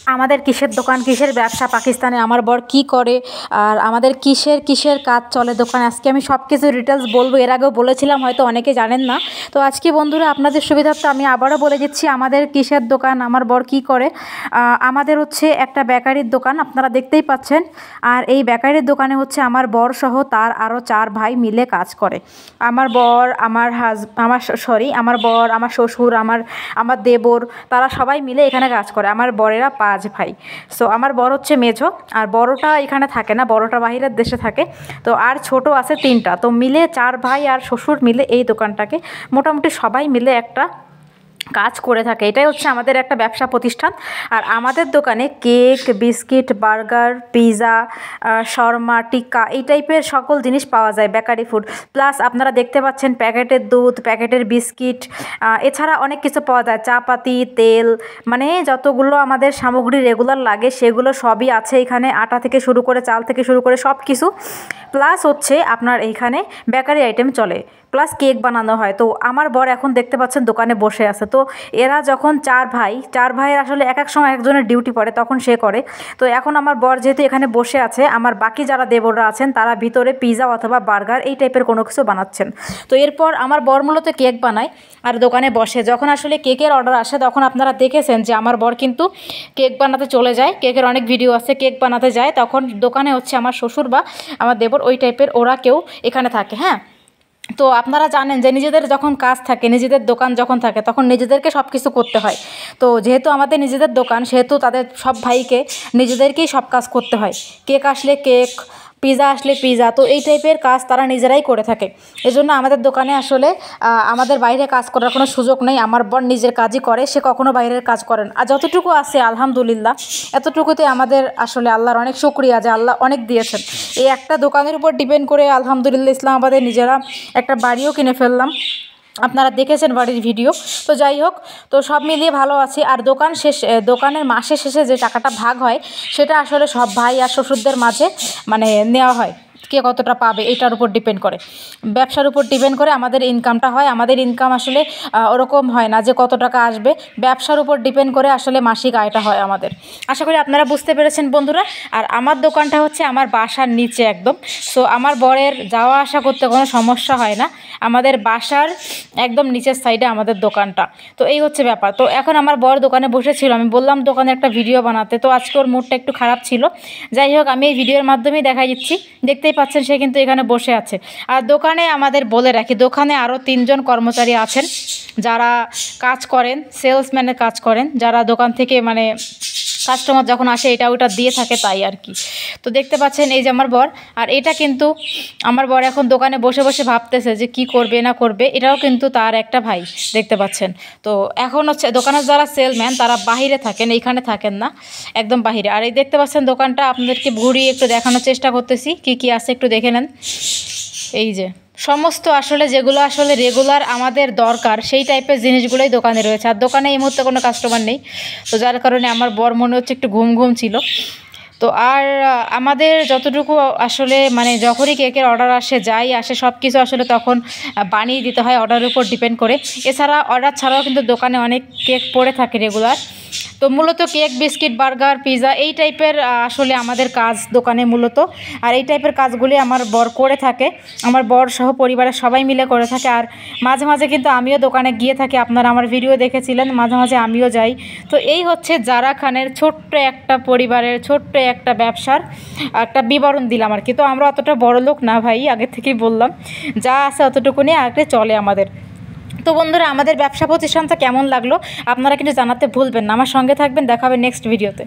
আমাদের কিসের দোকান, কিসের ব্যবসা, পাকিস্তানে আমার বর কি করে, আর আমাদের কিসের কিসের কাজ চলে দোকানে, আজকে আমি সব কিছু ডিটেলস বলবো। এর আগেও বলেছিলাম, হয়তো অনেকে জানেন না। তো আজকে বন্ধুরা আপনাদের সুবিধার্থে আমি আবারও বলে দিচ্ছি আমাদের কিসের দোকান, আমার বর কি করে। আমাদের হচ্ছে একটা বেকারির দোকান, আপনারা দেখতেই পাচ্ছেন। আর এই বেকারির দোকানে হচ্ছে আমার বর সহ তার আরও 4 ভাই মিলে কাজ করে। আমার বর, আমার বর, আমার শ্বশুর, আমার দেবর, তারা সবাই মিলে এখানে কাজ করে। আমার বরেরা 5 ভাই। সো আমার বর হচ্ছে মেঝো, আর বড়টা এখানে থাকে না, বড়টা বাহিরের দেশে থাকে। তো আর ছোট আছে 3টা, তো মিলে 4 ভাই আর শ্বশুর মিলে এই দোকানটাকে মোটামুটি সবাই মিলে একটা কাজ করে থাকে। এটাই হচ্ছে আমাদের একটা ব্যবসা প্রতিষ্ঠান। আর আমাদের দোকানে কেক, বিস্কিট, বার্গার, পিৎজা, শর্মা, টিক্কা এই টাইপের সকল জিনিস পাওয়া যায়, বেকারি ফুড। প্লাস আপনারা দেখতে পাচ্ছেন প্যাকেটের দুধ, প্যাকেটের বিস্কিট, এছাড়া অনেক কিছু পাওয়া যায়, চাপাতি, তেল, মানে যতগুলো আমাদের সামগ্রী রেগুলার লাগে সেগুলো সবই আছে এখানে। আটা থেকে শুরু করে, চাল থেকে শুরু করে সব কিছু। প্লাস হচ্ছে আপনার এইখানে বেকারি আইটেম চলে, প্লাস কেক বানানো হয়। তো আমার বর এখন দেখতে পাচ্ছেন দোকানে বসে আছে। তো এরা যখন 4 ভাইয়ের আসলে এক এক সময় একজনের ডিউটি পড়ে, তখন সে করে। তো এখন আমার বর যেহেতু এখানে বসে আছে, আমার বাকি যারা দেবররা আছেন তারা ভিতরে পিৎজা অথবা বার্গার এই টাইপের কোনো কিছু বানাচ্ছেন। তো এরপর আমার বর মূলত কেক বানায় আর দোকানে বসে। যখন আসলে কেকের অর্ডার আসে তখন আপনারা দেখেছেন যে আমার বর কিন্তু কেক বানাতে চলে যায়, কেকের অনেক ভিডিও আছে, কেক বানাতে যায়। তখন দোকানে হচ্ছে আমার শ্বশুর বা আমার দেবর ওই টাইপের ওরা কেউ এখানে থাকে। হ্যাঁ, তো আপনারা জানেন যে নিজেদের যখন কাজ থাকে, নিজেদের দোকান যখন থাকে, তখন নিজেদেরকে সব কিছু করতে হয়। তো যেহেতু আমাদের নিজেদের দোকান, সেহেতু তাদের সব ভাইকে নিজেদেরকেই সব কাজ করতে হয়। কেক আসলে কেক, পিৎজা আসলে পিৎজা, তো এই টাইপের কাজ তারা নিজেরাই করে থাকে। এজন্য আমাদের দোকানে আসলে আমাদের বাইরে কাজ করার কোনো সুযোগ নেই। আমার বর নিজের কাজই করে, সে কখনো বাইরের কাজ করেন। আর যতটুকু আছে আলহামদুলিল্লাহ, এতটুকুতে আমাদের আসলে আল্লাহর অনেক শুকরিয়া যে আল্লাহ অনেক দিয়েছেন। এই একটা দোকানের উপর ডিপেন্ড করে আলহামদুলিল্লাহ ইসলামাবাদে নিজেরা একটা বাড়িও কিনে ফেললাম। আপনারা দেখেছেন বাড়ির ভিডিও। তো যাই হোক, তো সব মিলিয়ে ভালো আছি। আর দোকানের মাসের শেষে যে টাকাটা ভাগ হয়, সেটা আসলে সব ভাই আর শ্বশুরদের মাঝে মানে নেওয়া হয়। কে কতটা পাবে এটার উপর ডিপেন্ড করে, ব্যবসার উপর ডিপেন্ড করে আমাদের ইনকামটা হয়। আমাদের ইনকাম আসলে ওরকম হয় না যে কত টাকা আসবে, ব্যবসার উপর ডিপেন্ড করে আসলে মাসিক আয়টা হয় আমাদের। আশা করি আপনারা বুঝতে পেরেছেন বন্ধুরা। আর আমার দোকানটা হচ্ছে আমার বাসার নিচে একদম। সো আমার বরের যাওয়া আসা করতে কোনো সমস্যা হয় না। আমাদের বাসার একদম নিচের সাইডে আমাদের দোকানটা। তো এই হচ্ছে ব্যাপার। তো এখন আমার বর দোকানে বসেছিল, আমি বললাম দোকানে একটা ভিডিও বানাতে। তো আজকে ওর মুডটা একটু খারাপ ছিল। যাই হোক, আমি এই ভিডিওর মাধ্যমেই দেখাই দিচ্ছি। দেখতেই পাচ্ছেন সে কিন্তু এখানে বসে আছে। আর দোকানে আমাদের বলে রাখি, দোকানে আরও 3 জন কর্মচারী আছেন যারা কাজ করেন, সেলসম্যানের কাজ করেন, যারা দোকান থেকে মানে কাস্টমার যখন আসে এটা ওটা দিয়ে থাকে, তাই আর কি। তো দেখতে পাচ্ছেন এই যে আমার বর। আর এটা কিন্তু আমার বর এখন দোকানে বসে বসে ভাবতেছে যে কি করবে না করবে। এটাও কিন্তু তার একটা ভাই, দেখতে পাচ্ছেন। তো এখন হচ্ছে দোকানের যারা সেলম্যান তারা বাহিরে থাকেন, এইখানে থাকেন না, একদম বাহিরে। আর এই দেখতে পাচ্ছেন দোকানটা আপনাদেরকে ঘুরিয়ে একটু দেখানোর চেষ্টা করতেছি কি কি আছে, একটু দেখে নেন। এই যে সমস্ত আসলে যেগুলো আসলে রেগুলার আমাদের দরকার সেই টাইপের জিনিসগুলোই দোকানে রয়েছে। আর দোকানে এই মুহূর্তে কোনো কাস্টমার নেই, তো যার কারণে আমার বর মনে হচ্ছে একটু ঘুম ঘুম ছিল। তো আর আমাদের যতটুকু আসলে মানে যখনই কেকের অর্ডার আসে, যাই আসে, সব কিছু আসলে তখন বানিয়ে দিতে হয় অর্ডারের উপর ডিপেন্ড করে। এছাড়া অর্ডার ছাড়াও কিন্তু দোকানে অনেক কেক পড়ে থাকে রেগুলার। তো মূলত কেক, বিস্কিট, বার্গার, পিৎজা এই টাইপের আসলে আমাদের কাজ দোকানে মূলত। আর এই টাইপের কাজগুলি আমার বর করে থাকে, আমার বর সহ পরিবারের সবাই মিলে করে থাকে। আর মাঝে মাঝে কিন্তু আমিও দোকানে গিয়ে থাকি, আপনারা আমার ভিডিও দেখেছিলেন, মাঝে মাঝে আমিও যাই। তো এই হচ্ছে জারা খানের ছোট্ট একটা পরিবারের, ছোট্ট একটা ব্যবসার একটা বিবরণ দিলাম আর কি। তো আমরা অতটা বড় লোক না ভাই, আগে থেকেই বললাম, যা আছে অতটুকু নিয়ে আগে চলে আমাদের। তো বন্ধুরা, আমাদের ব্যবসা প্রতিষ্ঠানটা কেমন লাগলো আপনারা কিন্তু জানাতে ভুলবেন না। আমার সঙ্গে থাকবেন, দেখা হবে নেক্সট ভিডিওতে।